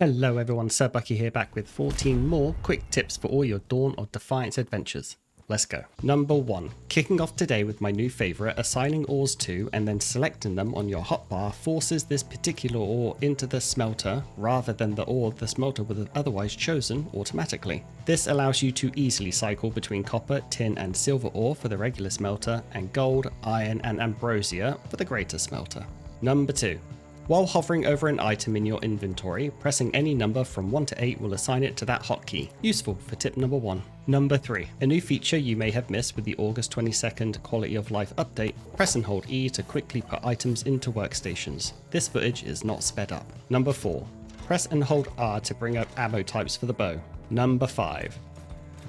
Hello everyone, Sir Bucky here, back with 14 more quick tips for all your Dawn of Defiance adventures. Let's go. Number 1. Kicking off today with my new favourite, assigning ores to and then selecting them on your hotbar forces this particular ore into the smelter rather than the ore the smelter would have otherwise chosen automatically. This allows you to easily cycle between copper, tin and silver ore for the regular smelter and gold, iron and ambrosia for the greater smelter. Number 2. While hovering over an item in your inventory, pressing any number from 1 to 8 will assign it to that hotkey. Useful for tip number 1. Number 3. A new feature you may have missed with the August 22nd Quality of Life update, press and hold E to quickly put items into workstations. This footage is not sped up. Number 4. Press and hold R to bring up ammo types for the bow. Number 5.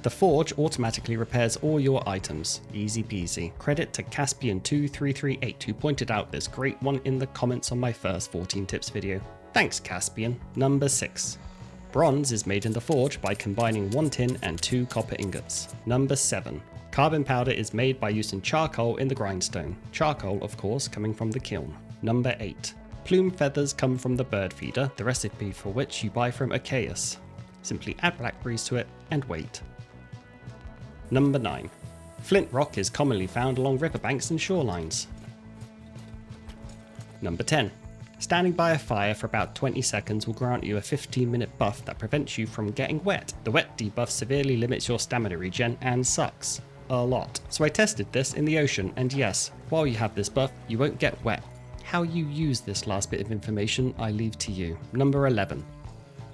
The forge automatically repairs all your items. Easy peasy. Credit to Caspian2338 who pointed out this great one in the comments on my first 14 tips video. Thanks Caspian. Number 6. Bronze is made in the forge by combining 1 tin and 2 copper ingots. Number 7. Carbon powder is made by using charcoal in the grindstone. Charcoal, of course, coming from the kiln. Number 8. Plume feathers come from the bird feeder, the recipe for which you buy from Arceus. Simply add blackberries to it and wait. Number 9. Flint rock is commonly found along riverbanks and shorelines. Number 10. Standing by a fire for about 20 seconds will grant you a 15-minute buff that prevents you from getting wet. The wet debuff severely limits your stamina regen and sucks a lot. So I tested this in the ocean, and yes, while you have this buff, you won't get wet. How you use this last bit of information I leave to you. Number 11.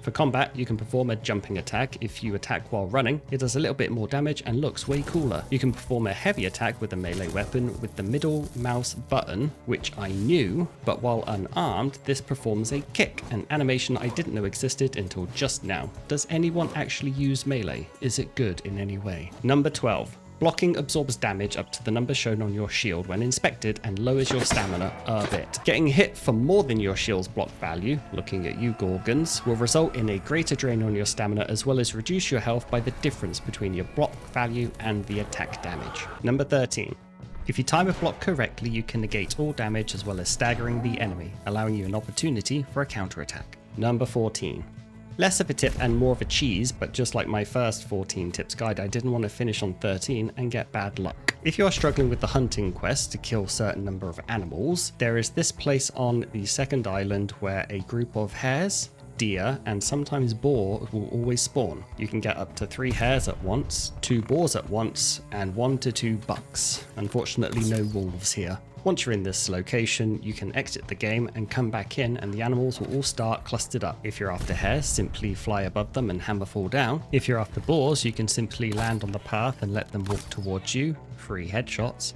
For combat, you can perform a jumping attack. If you attack while running, it does a little bit more damage and looks way cooler. You can perform a heavy attack with a melee weapon with the middle mouse button, which I knew, but while unarmed, this performs a kick, an animation I didn't know existed until just now. Does anyone actually use melee? Is it good in any way? Number 12. Blocking absorbs damage up to the number shown on your shield when inspected and lowers your stamina a bit. Getting hit for more than your shield's block value, looking at you Gorgons, will result in a greater drain on your stamina as well as reduce your health by the difference between your block value and the attack damage. Number 13. If you time a block correctly, you can negate all damage as well as staggering the enemy, allowing you an opportunity for a counterattack. Number 14. Less of a tip and more of a cheese, but just like my first 14 tips guide, I didn't want to finish on 13 and get bad luck. If you're struggling with the hunting quest to kill a certain number of animals, there is this place on the second island where a group of hares, deer, and sometimes boar will always spawn. You can get up to 3 hares at once, 2 boars at once, and 1 to 2 bucks. Unfortunately, no wolves here. Once you're in this location, you can exit the game and come back in and the animals will all start clustered up. If you're after hares, simply fly above them and hammer fall down. If you're after boars, you can simply land on the path and let them walk towards you, free headshots.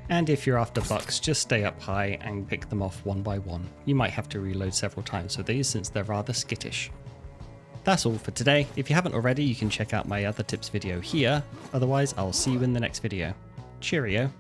And if you're after bucks, just stay up high and pick them off one by one. You might have to reload several times with these since they're rather skittish. That's all for today. If you haven't already, you can check out my other tips video here. Otherwise, I'll see you in the next video. Cheerio.